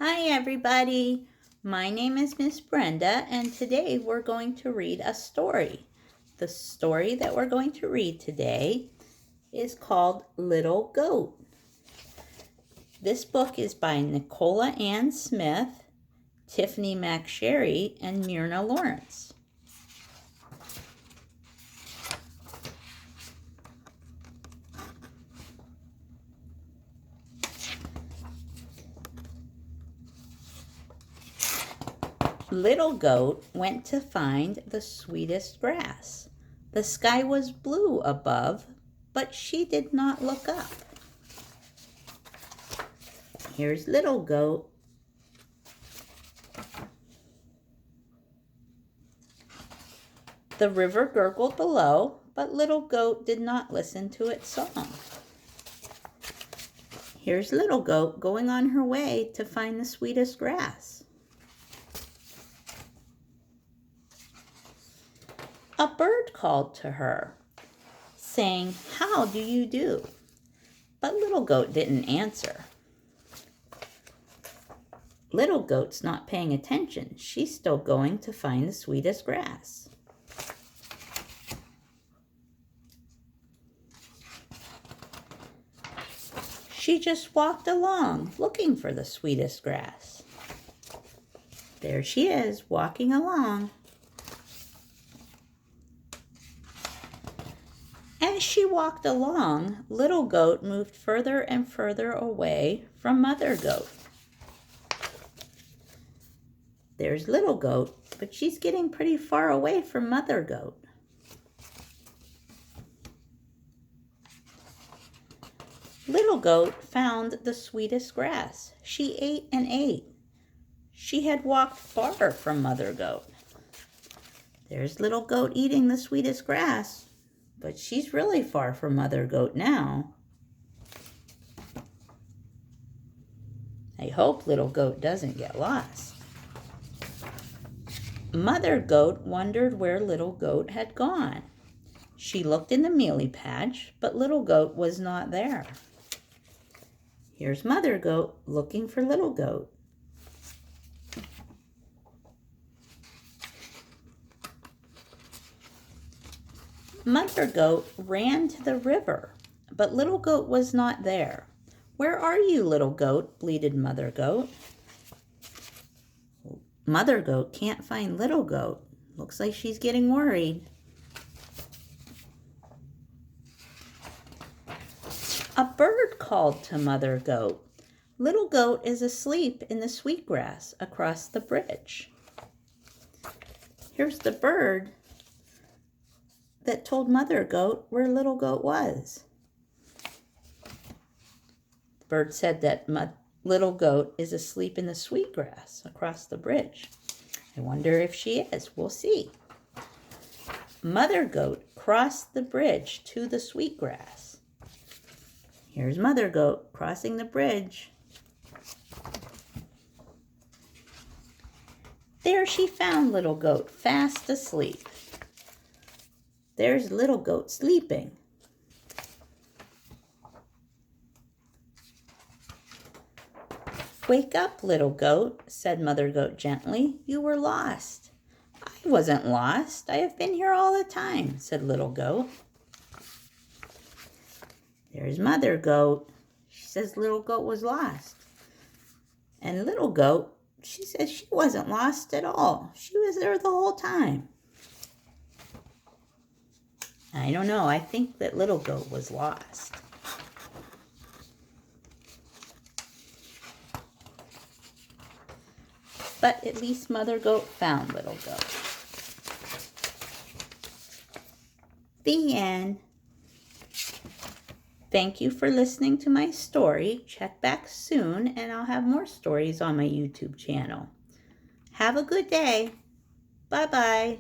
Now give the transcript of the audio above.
Hi everybody, my name is Miss Brenda and today we're going to read a story. The story that we're going to read today is called Little Goat. This book is by Nicola Ann Smith, Tiffany McSherry, and Myrna Lawrence. Little Goat went to find the sweetest grass. The sky was blue above, but she did not look up. Here's Little Goat. The river gurgled below, but Little Goat did not listen to its song. Here's Little Goat going on her way to find the sweetest grass. A bird called to her, saying, "How do you do?" But Little Goat didn't answer. Little Goat's not paying attention. She's still going to find the sweetest grass. She just walked along, looking for the sweetest grass. There she is, walking along. As she walked along, Little Goat moved further and further away from Mother Goat. There's Little Goat, but she's getting pretty far away from Mother Goat. Little Goat found the sweetest grass. She ate and ate. She had walked far from Mother Goat. There's Little Goat eating the sweetest grass, but she's really far from Mother Goat now. I hope Little Goat doesn't get lost. Mother Goat wondered where Little Goat had gone. She looked in the mealy patch, but Little Goat was not there. Here's Mother Goat looking for Little Goat. Mother Goat ran to the river, but Little Goat was not there. "Where are you, Little Goat?" bleated Mother Goat. Mother Goat can't find Little Goat. Looks like she's getting worried. A bird called to Mother Goat. "Little Goat is asleep in the sweetgrass across the bridge." Here's the bird that told Mother Goat where Little Goat was. The bird said that Little Goat is asleep in the sweetgrass across the bridge. I wonder if she is. We'll see. Mother Goat crossed the bridge to the sweetgrass. Here's Mother Goat crossing the bridge. There she found Little Goat fast asleep. There's Little Goat sleeping. "Wake up, Little Goat," said Mother Goat gently. "You were lost." "I wasn't lost. I have been here all the time," said Little Goat. There's Mother Goat. She says Little Goat was lost. And Little Goat, she says she wasn't lost at all. She was there the whole time. I don't know. I think that Little Goat was lost. But at least Mother Goat found Little Goat. The end. Thank you for listening to my story. Check back soon and I'll have more stories on my YouTube channel. Have a good day. Bye-bye.